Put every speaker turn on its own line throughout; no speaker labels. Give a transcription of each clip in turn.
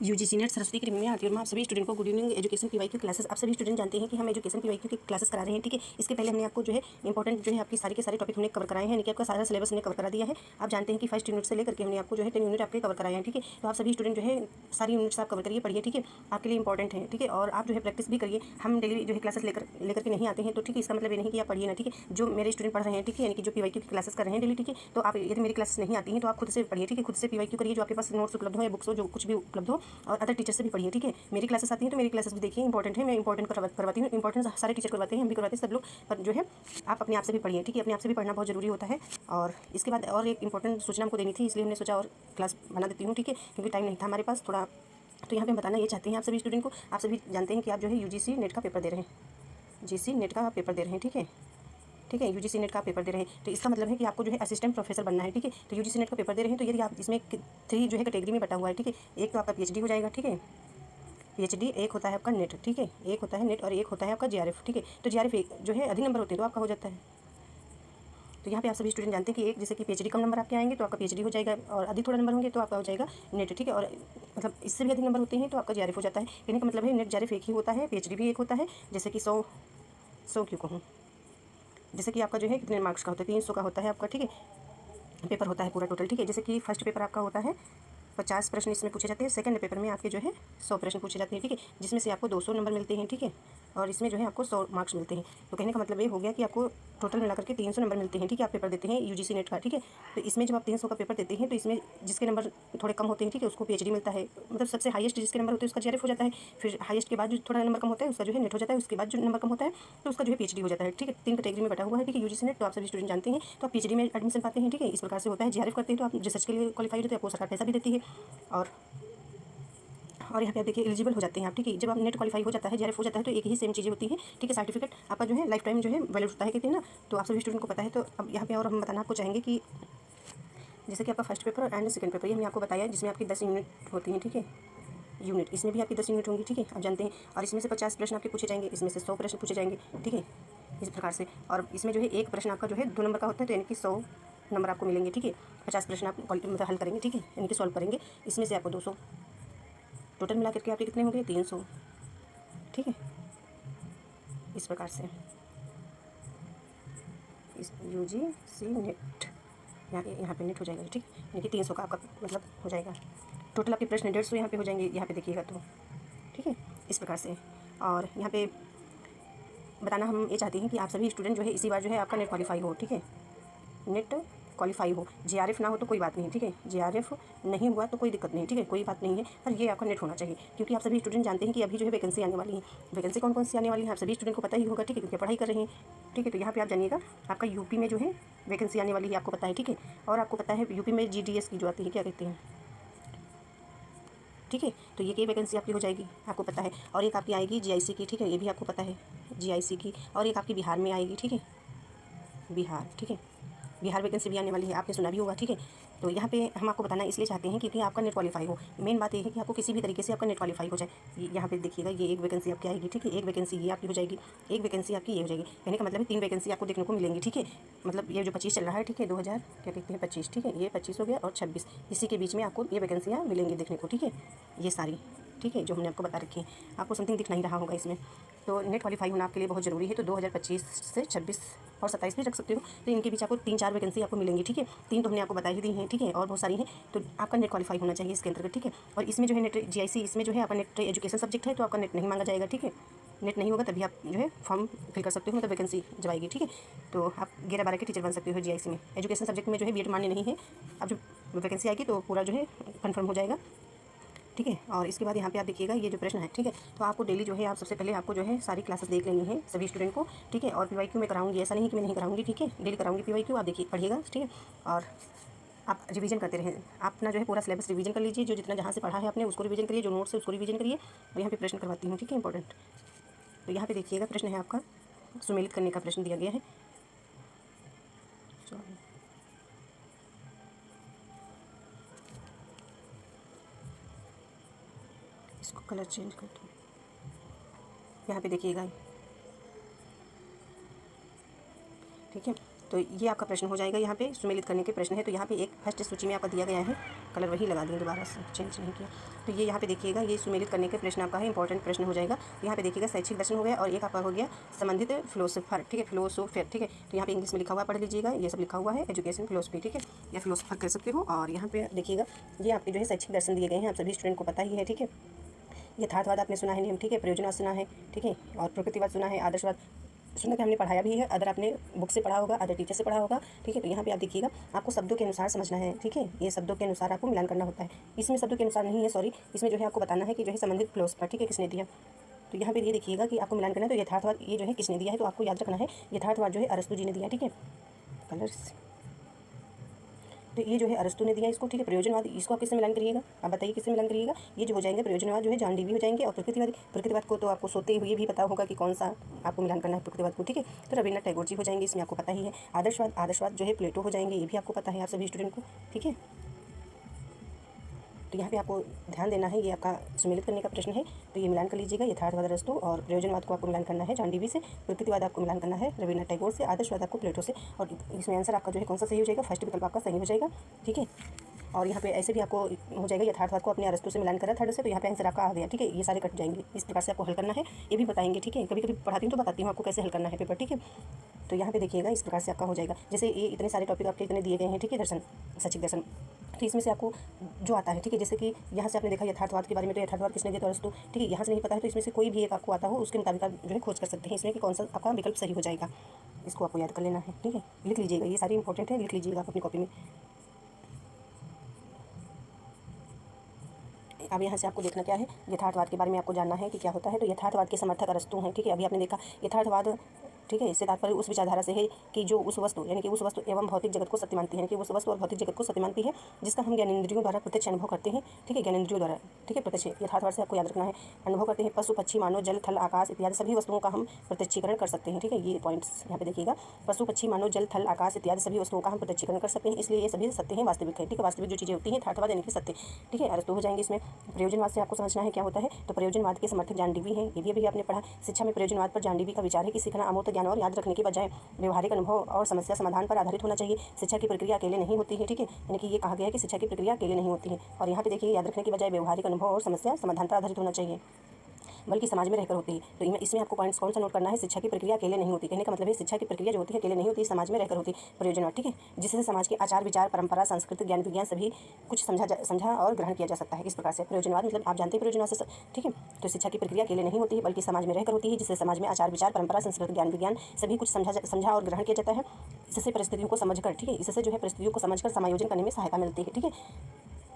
UGC net Saraswati की में आती है और मैं आप सभी स्टूडेंट को good evening education PYQ classes. आप सभी स्टूडेंट जानते हैं कि हम एजुकेशन पीवाईक्यू की क्लासेस करा रहे हैं, ठीक है। इसके पहले हमने आपको जो है इंपॉर्टेंट जो है आपकी सारी के सारे टॉपिक हमने कवर कराए हैं, यानी कि आपका सारा सिलेबस हमने कवर करा दिया है। आप जानते हैं कि फर्स्ट यूनिट से लेकर के हमने आपको जो है 10 यूनिट आपके कवर कराए हैं, ठीक है। तो आप सभी स्टूडेंट जो है सारी यूनिट्स आप कवर करिए, पढ़िए, ठीक है, आपके लिए इंपॉर्टेंट है, ठीक है। और आप जो है प्रैक्टिस भी करिए। हम डेली जो है क्लासेस लेकर के नहीं आते हैं, तो ठीक है, इसका मतलब ये नहीं कि आप पढ़िए ना, ठीक है। जो मेरे स्टूडेंट पढ़ रहे हैं, ठीक है, यानी कि जो पीवाईक्यू की क्लासेस कर रहे हैं डेली, ठीक है, तो आप यदि मेरी क्लासेस नहीं आती हैं तो आप खुद से पढ़िए, ठीक है। खुद से पीवाईक्यू करिए, जो आपके पास नोट्स उपलब्ध हो या बुक्स हो, जो कुछ भी उपलब्ध हो, और अदर टीचर से भी पढ़िए, ठीक है। मेरी क्लासेस आती हैं तो मेरी क्लासेस भी देखिए, इंपॉर्टेंट है, मैं इंपॉर्टेंट करवाती हूँ। इंपॉर्टेंट सारे टीचर करवाते हैं, हम भी करवाते हैं, सब लोग। पर जो है आप अपने आप से भी पढ़िए, ठीक है। अपने आप से भी पढ़ना बहुत जरूरी होता है। और इसके बाद और एक इंपॉर्टेंट सूचना हमको देनी थी, इसलिए हमने सोचा और क्लास बना देती हूँ, ठीक है, क्योंकि टाइम नहीं था हमारे पास थोड़ा। तो यहाँ पे हम बताना ये चाहते हैं आप सभी स्टूडेंट को, आप सभी जानते हैं कि आप जो है यूजीसी नेट का पेपर दे रहे हैं, जीसी नेट का पेपर दे रहे हैं, ठीक है, ठीक है। यूजीसी नेट का पेपर दे रहे हैं, तो इसका मतलब है कि आपको जो है असिस्टेंट प्रोफेसर बनना है, ठीक है। तो यूजीसी नेट का पेपर दे रहे हैं, तो यदि आप इसमें 3 जो है कैटेगरी में बटा हुआ है, ठीक है। एक तो आपका पीएचडी हो जाएगा, ठीक है, पीएचडी, एक होता है आपका नेट, ठीक है, एक होता है नेट और एक होता है आपका जीआरएफ, ठीक है। तो जीआरएफ एक जो है अधिक नंबर होते हैं तो आपका हो जाता है। तो यहाँ पे आप सभी स्टूडेंट जानते हैं कि एक जैसे कि पीएचडी कम नंबर आपके आएंगे तो आपका पीएचडी हो जाएगा, और अधिक थोड़ा नंबर होंगे तो आपका हो जाएगा नेट, ठीक है। और मतलब इससे भी अधिक नंबर होते हैं तो आपका जीआरएफ हो जाता है। कहने का मतलब है नेट जीआरएफ एक ही होता है, पीएचडी भी एक होता है। जैसे कि 100 क्यों कहूँ, जैसे कि आपका जो है कितने मार्क्स का होता है, 300 का होता है आपका, ठीक है, पेपर होता है पूरा टोटल, ठीक है। जैसे कि फर्स्ट पेपर आपका होता है 50 प्रश्न इसमें पूछे जाते हैं, सेकंड पेपर में आपके जो है 100 प्रश्न पूछे जाते हैं, ठीक है, जिसमें से आपको 200 नंबर मिलते हैं, ठीक है। और इसमें जो है आपको 100 मार्क्स मिलते हैं। तो कहने का मतलब ये हो गया कि आपको टोटल मिलाकर के 300 नंबर मिलते हैं, ठीक है। आप पेपर देते हैं यूजीसी नेट का, ठीक है। तो इसमें जब आप 300 का पेपर देते हैं तो इसमें जिसके नंबर थोड़े कम होते हैं, ठीक है, उसको पीएचडी मिलता है। मतलब सबसे हाईएस्ट जिसके नंबर होते हैं उसका जीआरएफ हो जाता है। फिर हाईएस्ट के बाद जो थोड़ा नंबर कम होता है उसका जो है नेट हो जाता है। उसके बाद जो नंबर कम होता है तो उसका जो है पीएचडी हो जाता है, ठीक है। 3 कैटेगरी में बटा हुआ है, ठीक है, यूजीसी नेट। तो आप सभी स्टूडेंट जानते हैं, तो आप पीएचडी में एडमिशन पाते हैं, ठीक है। इस प्रकार से होता है। जीआरएफ करते हैं तो आप रिसर्च के लिए क्वालिफाइड होते हैं, आपको सरकार पैसा भी देती है। और यहाँ पे आप देखिए एलिजिबल हो जाते हैं आप, ठीक है। जब आप नेट क्वालिफाई हो जाता है, जीआरएफ हो जाता है, तो एक ही सेम चीज़ें होती हैं, ठीक है। सर्टिफिकेट आपका जो है लाइफ टाइम जो है वैलिड होता है, कहते हैं ना। तो आप सभी स्टूडेंट को पता है। तो अब यहाँ पे और हम बताना आपको चाहेंगे कि जैसे कि आपका first paper and second paper ये हमने आपको बताया, जिसमें आपकी 10 यूनिट होती हैं, ठीक है। यूनिट इसमें भी आपकी 10 यूनिट होंगी, ठीक है, आप जानते हैं। और इसमें से 50 प्रश्न आपके पूछे जाएंगे, इसमें से 100 प्रश्न पूछे जाएंगे, ठीक है, इस प्रकार से। और इसमें जो है एक प्रश्न आपका जो है 2 नंबर का होता है, तो यानी कि 100 नंबर आपको मिलेंगे, ठीक है। 50 प्रश्न आप मतलब हल करेंगे, ठीक है, यानी कि सॉल्व करेंगे, इसमें से आपको 200 टोटल मिला करके आपके कितने होंगे, 300, ठीक है। इस प्रकार से इस यूजीसी नेट यहाँ पे नेट हो जाएगा, ठीक, यानी कि 300 का आपका मतलब हो जाएगा। टोटल आपके प्रश्न 150 यहाँ पे हो जाएंगे, यहाँ पे देखिएगा तो, ठीक है, इस प्रकार से। और यहाँ पे बताना हम ये चाहते हैं कि आप सभी स्टूडेंट जो है इसी बार जो है आपका नेट क्वालिफाई हो, ठीक है, नेट क्वालिफाई हो। जीआरएफ ना हो तो कोई बात नहीं, ठीक है, जीआरएफ नहीं हुआ तो कोई दिक्कत नहीं, ठीक है, कोई बात नहीं है, पर ये आपका नेट होना चाहिए। क्योंकि आप सभी स्टूडेंट जानते हैं कि अभी जो है वैकेंसी आने वाली है। वैकेंसी कौन कौन सी आने वाली है आप सभी स्टूडेंट को पता ही होगा, ठीक है, क्योंकि पढ़ाई कर रहे हैं, ठीक है। तो यहाँ पे आप जानिएगा, आपका यूपी में जो है वैकेंसी आने वाली है, आपको पता है, ठीक है। और आपको पता है यूपी में जीडीएस की जो आती है, क्या कहते हैं, ठीक है। तो ये कई वैकेंसी आपकी हो जाएगी, आपको पता है। और एक आपकी आएगी जीआईसी की, ठीक है, ये भी आपको पता है, जीआईसी की। और एक आपकी बिहार में आएगी, ठीक है, बिहार, ठीक है, बिहार वैकेंसी भी आने वाली है, आपने सुना भी होगा, ठीक है। तो यहाँ पे हम आपको बताना इसलिए चाहते हैं क्योंकि आपका नेट क्वालिफाई हो। मेन बात ये है कि आपको किसी भी तरीके से आपका नेट क्वालिफाई हो जाए। यहाँ पे देखिएगा, ये एक वैकेंसी आपकी आएगी, ठीक है, एक वैकेंसी ये आपकी हो जाएगी, एक वैकेंसी आपकी ये हो जाएगी। कहने का मतलब है 3 वैकेंसी आपको देखने को मिलेंगी, ठीक है। मतलब ये जो 25 चल रहा है, ठीक है, 2000 क्या कहते हैं 25, ठीक है, ये 25 हो गया और 26, इसी के बीच में आपको ये वैकेंसियाँ मिलेंगी देखने को, ठीक है, ये सारी, ठीक है, जो हमने आपको बता रखी है। आपको समथिंग दिख नहीं रहा होगा इसमें। तो नेट क्वालिफाई होना आपके लिए बहुत ज़रूरी है। तो 2025 से 26 और 27 भी रख सकते हो। तो इनके बीच आपको 3-4 वैकेंसी आपको मिलेंगी, ठीक है। 3 तो हमने आपको बता ही दी हैं, ठीक है, और बहुत सारी हैं। तो आपका नेट क्वालिफाई होना चाहिए इसके अंतर्गत, ठीक है। और इसमें जो है नेट जीआईसी, इसमें जो है आपका नेट एजुकेशन सब्जेक्ट है, तो आपका नेट नहीं मांगा जाएगा, ठीक है। नेट नहीं होगा तभी आप जो है फॉर्म फिल कर सकते हो, मतलब वैकेंसी जब आएगी, ठीक है। तो आप 11-12 के टीचर बन सकते हो जीआईसी में। एजुकेशन सब्जेक्ट में जो है बीएड मान्य नहीं है। अब जब वैकेंसी आएगी तो पूरा जो है कन्फर्म हो जाएगा, ठीक है। और इसके बाद यहाँ पे आप देखिएगा ये जो प्रश्न है, ठीक है, तो आपको डेली जो है आप सबसे पहले आपको जो है सारी क्लासेस देख लेनी है सभी स्टूडेंट को, ठीक है। और पीवाईक्यू में कराऊंगी, ऐसा नहीं कि मैं नहीं कराऊंगी, ठीक है, डेली कराऊंगी पीवाईक्यू, आप देखिए पढ़िएगा, ठीक है। और आप रिवीजन करते रहें, आप अपना जो है पूरा सिलेबस रिवीजन कर लीजिए, जो जितना जहाँ से पढ़ा है आपने उसको रिवीजन करिए, जो नोट्स है उसको रिवीजन करिए। और यहाँ पे प्रश्न करवाती हूँ, ठीक है, इंपॉर्टेंट। तो यहाँ पे देखिएगा प्रश्न है आपका सुमेलित करने का प्रश्न दिया गया है, इसको कलर चेंज कर दूँ। यहाँ पे देखिएगा, ठीक है। तो ये आपका प्रश्न हो जाएगा यहाँ पे सुमेलित करने के प्रश्न है। तो यहाँ पे एक फर्स्ट सूची में आपका दिया गया है, कलर वही लगा देंगे, दोबारा से चेंज नहीं किया। तो ये यहाँ पे देखिएगा, ये सुमेलित करने के प्रश्न आपका है, इंपॉर्टेंट प्रश्न हो जाएगा। यहाँ पे देखिएगा शैक्षिक दर्शन हो गया और एक आपका हो गया संबंधित फिलोसोफर, ठीक है, फिलोसोफर, ठीक है। तो यहाँ पे इंग्लिश में लिखा हुआ पढ़ लीजिएगा, ये सब लिखा हुआ है एजुकेशन फिलोसफी, ठीक है, या फिलोसोफर कर सकते हो। और यहाँ पे देखिएगा ये आपके जो है शैक्षिक दर्शन दिए गए हैं, आप सभी स्टूडेंट को पता ही है, ठीक है। यथार्थवाद आपने सुना है नियम, ठीक है, प्रयोजनवाद सुना है, ठीक है, और प्रकृतिवाद सुना है, आदर्शवाद सुना के हमने पढ़ाया भी है, अदर आपने बुक से पढ़ा होगा, अदर टीचर से पढ़ा होगा, ठीक है। तो यहाँ पे आप देखिएगा आपको शब्दों के अनुसार समझना है, ठीक है, ये शब्दों के अनुसार आपको मिलान करना होता है। इसमें शब्दों के अनुसार नहीं है, सॉरी, इसमें जो है आपको बताना है कि जो है संबंधित फिलोसफर, ठीक है, किसने दिया। तो यहाँ पे ये देखिएगा कि आपको मिलान करना है। तो यथार्थवाद ये जो है किसने दिया है, तो आपको याद रखना है यथार्थवाद जो है अरस्तु जी ने दिया, ठीक है, कलर्स। तो ये जो है अरस्तु ने दिया इसको, ठीक है। प्रयोजनवाद इसको आप किससे मिलान करिएगा, आप बताइए किससे मिलान करिएगा। ये जो हो जाएंगे प्रयोजनवाद जो है जॉन डीवी हो जाएंगे। और प्रकृतिवाद को तो आपको सोते हुए भी पता होगा कि कौन सा आपको मिलान करना है प्रकृतिवाद को, ठीक है। तो रविन्द्रनाथ टैगोर जी हो जाएंगे, इसमें आपको पता ही है। आदर्शवाद जो है प्लेटो हो जाएंगे, ये भी आपको पता है आप सभी स्टूडेंट को, ठीक है। तो यहाँ पे आपको ध्यान देना है, ये आपका सुमेलित करने का प्रश्न है। तो ये मिलान कर लीजिएगा, यथार्थवाद अरस्तु, और प्रयोजनवाद को आपको मिलान करना है जॉन डीवी से, प्रकृतिवाद आपको मिलान करना है रविन्द्रनाथ टैगोर से, आदर्शवाद आपको प्लेटो से। और इसमें आंसर आपका जो है कौन सा सही हो जाएगा, फर्स्ट विकल्प आपका सही हो जाएगा, ठीक है। और यहाँ पे ऐसे भी आपको हो जाएगा, यथार्थवाद को अपने अरस्तु से मिलान करा थर्ड से, तो यहाँ पे आंसर आपका आ गया, ठीक है। ये सारे कट जाएंगे, इस प्रकार से आपको हल करना है, ये भी बताएंगे, ठीक है। कभी कभी पढ़ाती हूँ तो बताती हूँ आपको कैसे हल करना है पेपर, ठीक है। तो यहाँ पे देखिएगा इस प्रकार से आपका हो जाएगा। जैसे ये इतने सारे टॉपिक आपके इतने दिए गए हैं, ठीक है, दर्शन, शैक्षिक दर्शन, तो इसमें से आपको जो आता है, ठीक है, जैसे कि यहाँ से आपने देखा यथार्थवाद के बारे में, तो यथार्थवाद किसने दिया, तो अरस्तु, ठीक है। यहाँ से नहीं पता है तो इसमें से कोई भी एक आपको आता हो उसके मुताबिक आप जो है खोज कर सकते हैं इसमें कि कौन सा आपका विकल्प सही हो जाएगा। इसको आपको याद कर लेना है, ठीक है, लिख लीजिएगा, ये सारी इंपॉर्टेंट है, लिख लीजिएगा आप अपनी कॉपी में। अब यहाँ से आपको देखना क्या है, यथार्थवाद के बारे में आपको जानना है कि क्या होता है। तो यथार्थवाद के समर्थक अरस्तु हैं, ठीक है। अभी आपने देखा यथार्थवाद, ठीक है, इससे तात्पर्य उस विचारधारा से है कि जो उस वस्तु यानी कि उस वस्तु एवं भौतिक जगत को सत्य मानती है, कि उस वस्तु और भौतिक जगत को सत्य मानती है जिसका हम ज्ञानेंद्रियों द्वारा प्रत्यक्ष अनुभव करते हैं, ठीक है, ज्ञानेंद्रियों द्वारा, ठीक है, प्रत्यक्ष। यथार्थवाद से आपको याद रखना है अनुभव करते हैं, पशु पक्षी मानव जल थल आकाश इत्यादि सभी वस्तुओं का हम प्रत्यक्षीकरण कर सकते हैं, ठीक है। ये पॉइंट्स यहाँ पे देखिएगा, पशु पक्षी मानव जल थल आकाश इत्यादि सभी वस्तुओं का हम प्रत्यक्षीकरण कर सकते हैं, इसलिए ये सभी सत्य हैं, वास्तविक है, ठीक है। वास्तविक जो चीज़ें होती हैं यथार्थवाद यानी कि सत्य, ठीक है, अरस्तु हो जाएंगे इसमें। प्रयोजनवाद से आपको समझना है क्या होता है, तो प्रयोजनवाद के समर्थक जॉन डीवी हैं, ये भी अभी आपने पढ़ा। शिक्षा में प्रयोजनवाद पर जॉन डीवी का विचार है कि सीखना अमूर्त ज्ञान और याद रखने के बजाय व्यवहारिक अनुभव और समस्या समाधान पर आधारित होना चाहिए। शिक्षा की प्रक्रिया अकेले नहीं होती है, ठीक है, यानी कि ये कहा गया है कि शिक्षा की प्रक्रिया अकेले नहीं होती है। और यहाँ पे देखिए याद रखने के बजाय व्यवहारिक अनुभव और समस्या समाधान पर आधारित होना चाहिए, बल्कि समाज में रहकर होती है। तो इसमें आपको पॉइंट्स कौन सा नोट करना है, शिक्षा की प्रक्रिया अकेले नहीं होती, कहने का मतलब है शिक्षा की प्रक्रिया जो होती है अकेले नहीं होती, समाज में रहकर होती है, प्रयोजनवाद, ठीक है, जिससे समाज के आचार विचार परंपरा संस्कृति ज्ञान विज्ञान सभी कुछ समझा और ग्रहण किया जा सकता है। इस प्रकार से प्रयोजनवाद मतलब आप जानते हैं प्रयोजनवाद से, ठीक है। तो शिक्षा की प्रक्रिया अकेले नहीं होती है बल्कि समाज में रहकर होती है, जिससे समाज में आचार विचार परंपरा संस्कृति ज्ञान विज्ञान सभी कुछ समझा और ग्रहण किया जाता है। इससे परिस्थितियों को समझकर, ठीक है, इससे जो है परिस्थितियों को समझकर समायोजन करने में सहायता मिलती है, ठीक है,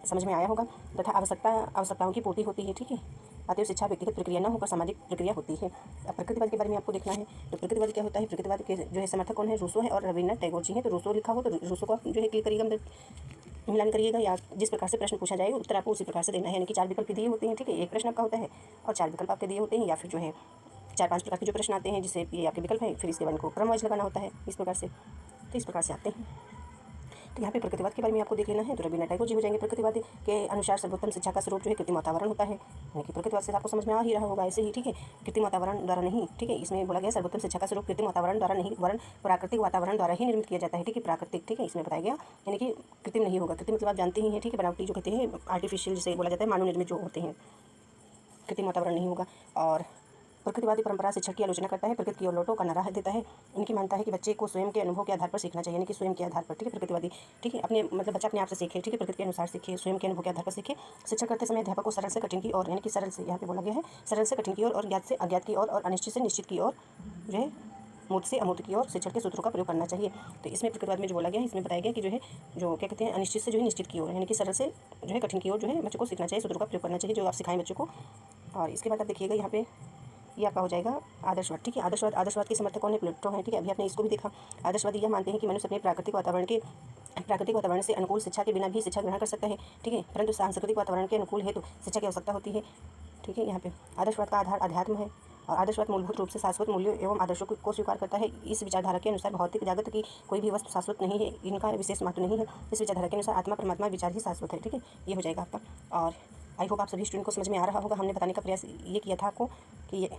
समझ में आया होगा। तथा आवश्यकताओं की पूर्ति होती है, ठीक है। अतएव शिक्षा व्यक्तिगत प्रक्रिया न होकर सामाजिक प्रक्रिया होती है। अब प्रकृतिवाद के बारे में आपको देखना है, तो प्रकृतिवाद क्या होता है, प्रकृतिवाद के जो है समर्थक कौन है, रूसो है और रविन्द्रनाथ टैगोर जी हैं। तो रूसो लिखा हो तो रूसो को आप जो है क्लिक करिएगा, मतलब मिलान करिएगा, या जिस प्रकार से प्रश्न पूछा जाएगा उत्तर आपको उसी प्रकार से देना है, यानी कि 4 विकल्प दिए होते हैं, ठीक है, एक प्रश्न आपका होता है और 4 विकल्प आपके दिए होते हैं, या फिर जो है 4-5 प्रकार के जो प्रश्न आते हैं जिससे ये आपके विकल्प हैं, फिर इसके बाद इनको क्रम वाइज लगाना होता है इस प्रकार से। तो इस प्रकार से आते हैं। तो यहाँ पे प्रकृतिवाद के बारे में आपको देख लेना है, तो रविन्द्रनाथ टैगोर जी हो जाएंगे। प्रकृतिवाद के अनुसार सर्वोत्तम शिक्षा का स्वरूप जो है कृत्रिम वातावरण होता है, यानी कि प्रकृतिवाद से आपको समझ में आ ही रहा होगा ऐसे ही, ठीक है, कृत्रिम वातावरण द्वारा नहीं, ठीक है, इसमें बोला गया सर्वोत्तम शिक्षा का स्वरूप कृत्रिम वातावरण द्वारा नहीं वरन प्राकृतिक वातावरण द्वारा ही निर्मित किया जाता है, ठीक है, प्राकृतिक, ठीक है, इसमें बताया गया, यानी कि कृत्रिम नहीं होगा। कृत्रिम मतलब आप जानते ही हैं, ठीक है, बनावटी जो कहते हैं आर्टिफिशियल जिसे बोला जाता है, मानव निर्मित जो होते हैं, कृत्रिम वातावरण नहीं होगा। और प्रकृतिवादी परंपरा शिक्षक की आलोचना करता है, प्रकृति की ओर लौटो का नारा देता है। इनकी मानता है कि बच्चे को स्वयं के अनुभव के आधार पर सीखना चाहिए, यानी कि स्वयं के आधार पर, ठीक है, प्रकृतिवादी, ठीक है, अपने मतलब बच्चा अपने आप से सीखे, ठीक है, प्रकृति के अनुसार सीखे, स्वयं के अनुभव के आधार पर सीखे। शिक्षा करते समय अध्यापक को सरल से कठिन की ओर, यानी कि सरल से यहाँ पे बोला गया है, सरल से कठिन की ओर और ज्ञात से अज्ञात की ओर और अनिश्चित से निश्चित की ओर जो है मूर्त से अमूर्त की ओर शिक्षण के सूत्रों का प्रयोग करना चाहिए। तो इसमें प्रकृतिवाद में जो बोला गया है, इसमें बताया गया कि जो है जो क्या कहते हैं अनिश्चित से जो है निश्चित की ओर, यानी कि सरल से जो है कठिन की ओर जो है बच्चों को सीखना चाहिए, सूत्रों का प्रयोग करना चाहिए जो आप सिखाएं बच्चों को। और इसके बाद आप देखिएगा यहाँ पे ये आपका हो जाएगा आदर्शवाद, ठीक है, आदर्शवाद के समर्थक कौन है, प्लेटो हैं, ठीक है, अभी आपने इसको भी देखा। आदर्शवादी यह मानते हैं कि मनुष्य अपने प्राकृतिक वातावरण से अनुकूल शिक्षा के बिना भी शिक्षा ग्रहण कर सकता है, ठीक है, परंतु सांस्कृतिक वातावरण के अनुकूल है तो शिक्षा की आवश्यकता होती है, ठीक है। यहाँ पे आदर्शवाद का आधार अध्यात्म है और आदर्शवाद मूलभूत रूप से शाश्वत मूल्यों एवं आदर्शों को स्वीकार करता है। इस विचारधारा के अनुसार भौतिक जगत की कोई भी वस्तु शाश्वत नहीं है, इनका विशेष महत्व नहीं है। इस विचारधारा के अनुसार आत्मा परमात्मा विचार ही शाश्वत है, ठीक है, ये हो जाएगा आपका। और आई होप आप सभी स्टूडेंट को समझ में आ रहा होगा। हमने बताने का प्रयास ये किया था आपको कि ये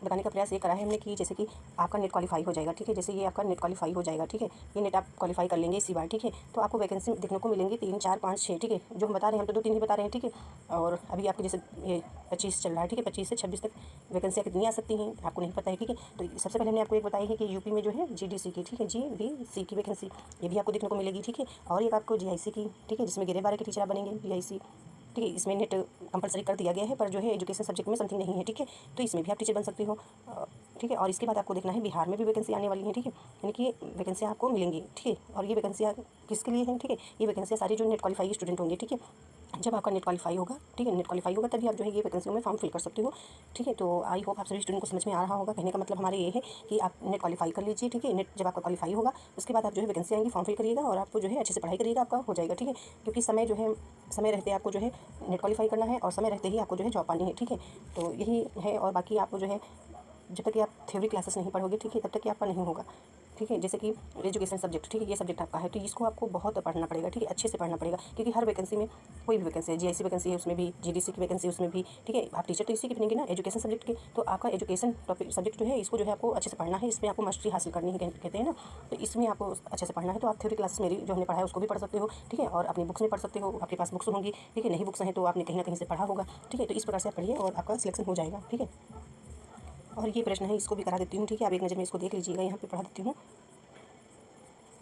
बताने का प्रयास ये करा है हमने कि जैसे कि आपका नेट क्वालिफाई हो जाएगा, ठीक है। जैसे ये आपका नेट क्वालिफाई हो जाएगा, ठीक है, ये नेट आप क्वालिफाई कर लेंगे इसी बार, ठीक है। तो आपको वैकेंसी देखने को मिलेंगी 3, 4, 5, 6, ठीक है। जो हम बता रहे हैं हम तो 2-3 ही बता रहे हैं, ठीक है। और अभी आपके जैसे ये 25 चल रहा है, ठीक है, 25 से 26 तक वैकेंसियाँ कितनी आ सकती हैं आपको नहीं पता है, ठीक है। तो सबसे पहले हमने आपको एक बताई है कि यूपी में जो है जीडीसी की, ठीक है, जीडीसी की वैकेंसी ये भी आपको देखने को मिलेगी, ठीक है। और एक आपको जीआईसी की, ठीक है, जिसमें 11-12 के टीचर आप बनेंगे, जीआईसी, ठीक है। इसमें नेट कंपलसरी कर दिया गया है, पर जो है एजुकेशन सब्जेक्ट में समथिंग नहीं है, ठीक है। तो इसमें भी आप टीचर बन सकते हो, ठीक है। और इसके बाद आपको देखना है बिहार में भी वैकेंसी आने वाली है, ठीक है, यानी कि वैकेंसियाँ आपको मिलेंगी, ठीक है। और ये वैकेंसियाँ किसके लिए हैं, ठीक है, ये वैकेंसियाँ सारी जो नेट क्वालिफाई स्टूडेंट होंगे, ठीक है। जब आपका नेट क्वालिफाई होगा, ठीक है, नेट क्वालिफाई होगा तभी आप जो है ये वैकेंसियों में फॉर्म फिल कर सकते हो, ठीक है। तो आई होप आप सभी स्टूडेंट को समझ में आ रहा होगा। कहने का मतलब हमारे ये है कि आप नेट क्वालिफाई कर लीजिए, ठीक है। नेट जब आपका क्वालिफाई होगा उसके बाद आप जो है वैकेंसी आएंगी, फॉर्म फिल करिएगा और आपको जो है अच्छे से पढ़ाई करिएगा, आपका हो जाएगा, ठीक है। क्योंकि समय जो है समय रहते आपको जो है नेट क्वालिफाई करना है और समय रहते ही आपको जो है जॉब पानी है, ठीक है। तो यही है। और बाकी आपको जो है जब तक कि आप थ्योरी क्लासेस नहीं पढ़ोगे, ठीक है, तब तक कि आपका नहीं होगा, ठीक है। जैसे कि एजुकेशन सब्जेक्ट, ठीक है, ये सब्जेक्ट आपका है तो इसको आपको बहुत पढ़ना पड़ेगा, ठीक है, अच्छे से पढ़ना पड़ेगा। क्योंकि हर वैकेंसी में कोई भी वैकेंसी है, जीआईसी वैकेंसी है उसमें भी, जीडीसी की वैकेंसी उसमें भी, ठीक है। आप टीचर तो इसी के बनेंगे ना, एजुकेशन सब्जेक्ट के। तो आपका एजुकेशन टॉपिक सब्जेक्ट जो है इसको जो है आपको अच्छे से पढ़ना है, इसमें आपको मास्टरी हासिल करनी है कहते हैं ना। तो इसमें आपको अच्छे से पढ़ना है। तो आप थ्योरी क्लासेस मेरी जो हमने पढ़ा है उसको भी पढ़ सकते हो, ठीक है। और अपनी बुक्स में पढ़ सकते हो, आपके पास बुक्स होंगी, ठीक है। नहीं बुक्स हैं तो आपने कहीं ना कहीं से पढ़ा होगा, ठीक है। तो इस प्रकार से आप पढ़िए और आपका सिलेक्शन हो जाएगा, ठीक है। और ये प्रश्न है इसको भी करा देती हूँ, ठीक है। आप एक नज़र में इसको देख लीजिएगा, यहाँ पे पढ़ा देती हूँ।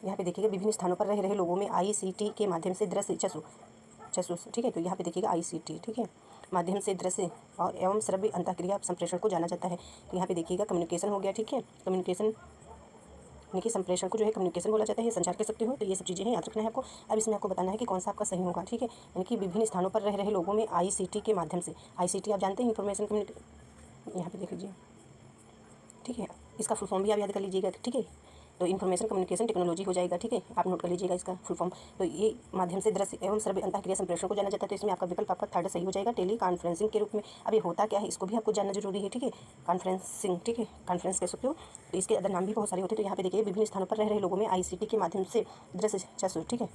यहाँ पे देखिएगा विभिन्न स्थानों पर रह रहे लोगों में आईसीटी के माध्यम से दृश्य चक्षु, ठीक है। तो यहाँ पे देखिएगा आईसीटी, ठीक है, माध्यम से दृश्य और एवं श्रव्य अंतःक्रिया संप्रेषण को जाना जाता है। तो यहाँ पे देखिएगा कम्युनिकेशन हो गया, ठीक है। कम्युनिकेशन यानी कि संप्रेषण को जो है कम्युनिकेशन बोला जाता है, संचार कह सकते हो। तो ये सब चीज़ें हैं, याद रखना है आपको। अब इसमें आपको बताना है कि कौन सा आपका सही होगा, ठीक है। यानी कि विभिन्न स्थानों पर रह रहे लोगों में आईसीटी के माध्यम से, आईसीटी आप जानते हैं इन्फॉर्मेशन कम्युनिकेशन, यहाँ पे देख लीजिए, ठीक है। इसका फुल फॉर्म भी आप याद कर लीजिएगा, ठीक है। तो इन्फॉर्मेशन कम्युनिकेशन टेक्नोलॉजी हो जाएगा, ठीक है, आप नोट कर लीजिएगा इसका फुल फॉर्म। तो ये माध्यम से दृश्य एवं श्रव्य अंतःक्रिया संप्रेषण को जाना जाता है। तो इसमें आपका विकल्प आपका थर्ड सही हो जाएगा, टेली कॉन्फ्रेंसिंग के रूप में। अब ये होता क्या है इसको भी आपको जानना जरूरी है, ठीक है। कॉन्फ्रेंसिंग, ठीक है, कॉन्फ्रेंस कह सकते हो। तो इसके अदर नाम भी बहुत सारे होते हैं। तो यहाँ पे देखिए विभिन्न स्थानों पर रह रहे लोगों में आईसीटी के माध्यम से दृश्य चक्षु, ठीक है।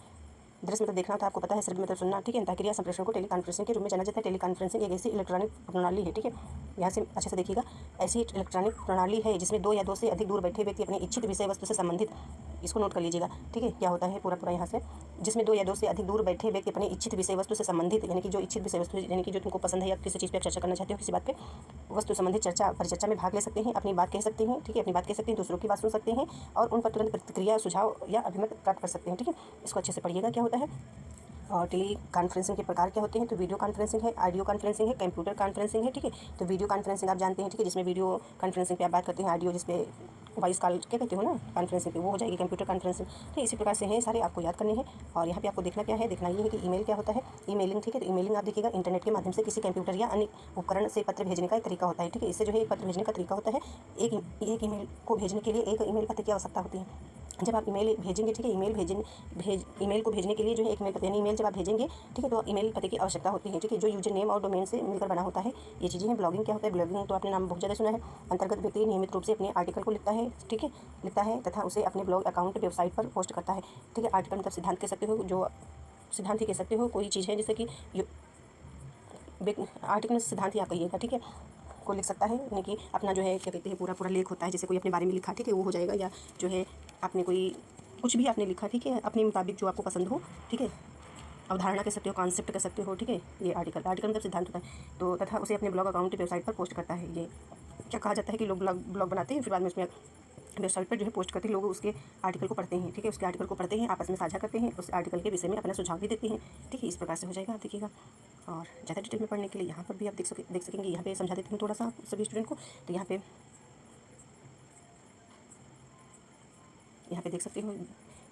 दृश्य मतलब देखना था, आपको पता है, श्रव्य मतलब सुनना, ठीक है। अंतःक्रिया संप्रेषण को टेली कॉन्फ्रेंसिंग के रूप में जाना जाता है। टेली कॉन्फ्रेंसिंग एक ऐसी इलेक्ट्रॉनिक प्रणाली है, ठीक है। यहाँ से अच्छे से देखिएगा, ऐसी इलेक्ट्रॉनिक प्रणाली है जिसमें 2 या 2 से अधिक दूर बैठे व्यक्ति अपने इच्छित विषय वस्तु से संबंधित, इसको नोट कर लीजिएगा, ठीक है। क्या होता है पूरा यहाँ से, जिसमें 2 या 2 से अधिक दूर बैठे व्यक्ति अपने इच्छित विषय वस्तु से संबंधित, यानी कि जो इच्छित विषय वस्तु यानी कि जो तुमको पसंद है या किसी चीज़ पर चर्चा करना चाहते हो, किसी बात पे वस्तु संबंधित चर्चा परिचर्चा में भाग ले सकते हैं, अपनी बात कह सकते हैं, ठीक है, अपनी बात कह सकते हैं, दूसरों की बात सुन सकते हैं और उन पर तुरंत प्रतिक्रिया, सुझाव या अभिमत प्राप्त कर सकते हैं, ठीक है। इसको अच्छे से पढ़िएगा क्या होता है। और टेली कॉन्फ्रेंसिंग के प्रकार क्या होते हैं। तो वीडियो कॉन्फ्रेंसिंग है, ऑडियो कॉन्फ्रेंसिंग है, कंप्यूटर कॉन्फ्रेंसिंग है, ठीक है। तो वीडियो कॉन्फ्रेंसिंग आप जानते हैं, ठीक है, जिसमें वीडियो कॉन्फ्रेंसिंग पे आप बात करते हैं, ऑडियो जिसपे वॉइस कॉल क्या कहते हो ना कॉन्फ्रेंसिंग पे, वो हो जाएगी कंप्यूटर कॉन्फ्रेंसिंग। तो इसी प्रकार से हैं सारे, आपको याद करने हैं। और यहाँ पे आपको देखना क्या है, देखना ये है कि ईमेल क्या होता है, ईमेलिंग, ठीक है। तो ईमेलिंग आप देखिएगा इंटरनेट के माध्यम से किसी कंप्यूटर या अन्य उपकरण से पत्र भेजने का एक तरीका होता है, ठीक है। इससे जो है एक पत्र भेजने का तरीका होता है। एक ईमेल को भेजने के लिए एक ईमेल पते की आवश्यकता होती है। जब आप ईमेल भेजेंगे, ठीक है, ईमेल को भेजने के लिए जो है एक ईमेल पते, यानी ईमेल जब आप भेजेंगे, ठीक है, तो ईमेल पते की आवश्यकता होती है, ठीक है, जो यूजर नेम और डोमेन से मिलकर बना होता है। ये चीज़ें हैं। ब्लॉगिंग क्या होता है, ब्लॉगिंग तो आपने नाम बहुत ज़्यादा सुना है। अंतर्गत व्यक्ति नियमित रूप से अपने आर्टिकल को लिखता है, ठीक है, लिखता है तथा उसे अपने ब्लॉग अकाउंट वेबसाइट पर पोस्ट करता है, ठीक है। आर्टिकल मतलब सिद्धांत कह सकते हो, जो सिद्धांत ही कह सकते हो, कोई चीज़ है जैसे कि आर्टिकल में सिद्धांत ही आप कहिएगा, ठीक है, को लिख सकता है, यानी कि अपना जो है क्या कहते हैं पूरा लेख होता है। जैसे कोई अपने बारे में लिखा, ठीक है, वो हो जाएगा। या जो है आपने कोई कुछ भी आपने लिखा, ठीक है, अपने मुताबिक जो आपको पसंद हो, ठीक है, अवधारणा कह सकते हो, कॉन्सेप्ट कह सकते हो, ठीक है। ये आर्टिकल मतलब सिद्धांत होता है। तो तथा उसे अपने ब्लॉग अकाउंट वेबसाइट पर पोस्ट करता है। ये क्या कहा जाता है कि लोग ब्लॉग बनाते हैं, फिर बाद में उसमें वेबसाइट पर जो है पोस्ट करते हैं, लोग उसके आर्टिकल को पढ़ते हैं, ठीक है, उसके आर्टिकल को पढ़ते हैं, आपस में साझा करते हैं, उस आर्टिकल के विषय में अपना सुझाव भी देते हैं, ठीक है। इस प्रकार से हो जाएगा, आप देखिएगा। और ज़्यादा डिटेल में पढ़ने के लिए यहाँ पर भी आप देख सकेंगे। यहाँ पे समझा देती हूँ थोड़ा सा सभी स्टूडेंट को। तो यहाँ पे देख सकते हो,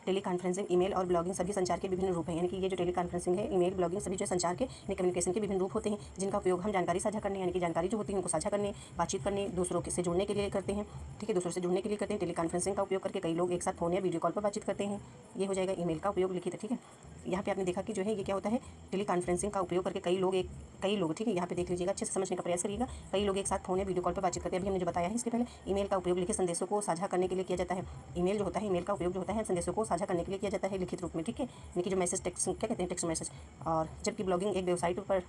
टेली कॉन्फ्रेंसिंग, ईमेल और ब्लॉगिंग सभी संचार के विभिन्न रूप हैं। यानी कि ये जो टेली कॉन्फ्रेंसिंग है, ईमेल, ब्लॉगिंग सभी जो संचार के कम्युनिकेशन के विभिन्न रूप होते हैं, जिनका उपयोग हम जानकारी साझा करने, यानी कि जानकारी जो होती है उनको साझा करने, बातचीत करने, दूसरों से जुड़ने के लिए करते हैं, ठीक है, दूसरों से जुड़ने के लिए करते हैं। टेली कॉन्फ्रेंसिंग का उपयोग करके कई लोग एक साथ फोन या वीडियो कॉल पर बातचीत करते हैं। ये हो जाएगा ईमेल का उपयोग लिखित, ठीक है। यहाँ पे आपने देखा कि जो है ये क्या होता है, टेली कॉन्फ्रेंसिंग का उपयोग करके कई लोग, ठीक है, यहाँ पे देख लीजिएगा, अच्छे से समझने का प्रयास करिएगा। कई लोग एक साथ फोन या वीडियो कॉल पर बातचीत करते हैं। अभी हमने जो बताया है इसके पहले, ईमेल का उपयोग लिखित संदेशों को साझा करने के लिए किया जाता है। ईमेल जो होता है, ईमेल का उपयोग जो होता है संदेशों को साझा करने के लिए किया जाता है लिखित रूप में, ठीक है, यानी कि जो मैसेज टेक्स्ट क्या कहते हैं, टेक्स्ट मैसेज। और जबकि ब्लॉगिंग एक वेबसाइट पर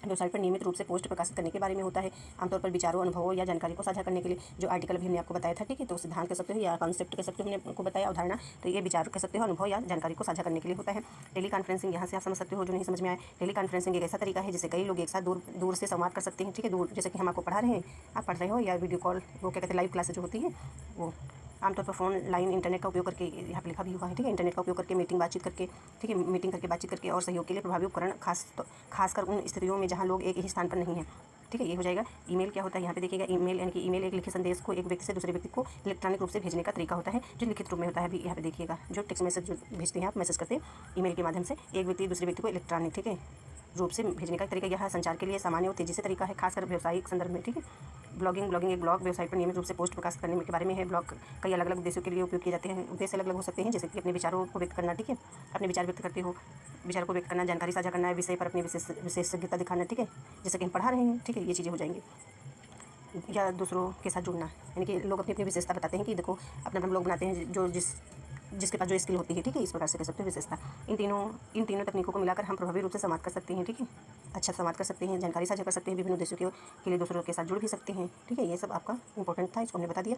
वेबसाइट पर नियमित रूप से पोस्ट प्रकाशित करने के बारे में होता है। आमतौर पर विचारों, अनुभवों या जानकारी को साझा करने के लिए जो आर्टिकल भी हमने आपको बताया था, ठीक है, तो सिद्धांत कह सकते हो या कॉन्सेप्ट कह सकते हो, हमने आपको बताया अवधारणा, तो ये विचार कह सकते हो, अनुभव या जानकारी को साझा करने के लिए होता है। टेली कॉन्फ्रेंसिंग, यहाँ से आप समझ सकते हो जो नहीं समझ में आए, टेली कॉन्फ्रेंसिंग एक ऐसा तरीका है जिससे कई लोग एक साथ दूर से संवाद कर सकते हैं, ठीक है, दूर, जैसे कि हम आपको पढ़ा रहे हैं, आप पढ़ रहे हो, या वीडियो कॉल, वो क्या कहते हैं, लाइव क्लासेज जो होती है वो आमतौर पर फ़ोन लाइन इंटरनेट का उपयोग करके, यहाँ पे लिखा भी हुआ है, ठीक है, इंटरनेट का उपयोग करके बातचीत करके और सहयोग के लिए प्रभावी उपकरण, खासकर उन स्थितियों में जहाँ लोग एक ही स्थान पर नहीं हैं, ठीक है। ये हो जाएगा। ईमेल क्या होता है, यहाँ पे देखिएगा, ईमेल यानी कि ईमेल एक लिखित संदेश को एक व्यक्ति से दूसरे व्यक्ति को इलेक्ट्रॉनिक रूप से भेजने का तरीका होता है, जो लिखित रूप में होता है। अभी यहाँ पे देखिएगा, जो टेक्स्ट मैसेज जो भेजते हैं, आप मैसेज करते हैं ईमेल के माध्यम से, एक व्यक्ति दूसरे व्यक्ति को इलेक्ट्रॉनिक, ठीक है, रूप से भेजने का तरीका यह संचार के लिए सामान्य और तेजी से तरीका है, खासकर व्यावसायिक संदर्भ में, ठीक है। ब्लॉगिंग एक ब्लॉग वेबसाइट पर नियमित रूप से पोस्ट प्रकाशित करने के बारे में है। ब्लॉग कई अलग अलग उद्देश्यों के लिए उपयोग किए जाते हैं, उद्देश्य अलग अलग हो सकते हैं, जैसे कि अपने विचारों को व्यक्त करना, ठीक है, अपने विचार व्यक्त करते हो, विचार को व्यक्त करना, जानकारी साझा करना है, विषय पर अपनी विशेषज्ञता दिखाना, ठीक है, जैसे कि हम पढ़ा रहे हैं, ठीक है, ये चीज़ें हो जाएंगी। या दूसरों के साथ जुड़ना, यानी कि लोग अपनी अपनी विशेषता बताते हैं कि देखो अपना अपना ब्लॉग बनाते हैं जो जिसके पास जो स्किल होती है, ठीक है, इस प्रकार से कह सकते हो विशेषता। इन तीनों तकनीकों को मिलाकर हम प्रभावी रूप से संवाद कर सकते हैं, ठीक है, अच्छा संवाद कर सकते हैं, जानकारी साझा कर सकते हैं, विभिन्न उद्देश्यों के लिए दूसरों के साथ जुड़ भी सकते हैं, ठीक है। ये सब आपका इंपॉर्टेंट था, इसको हमने बता दिया।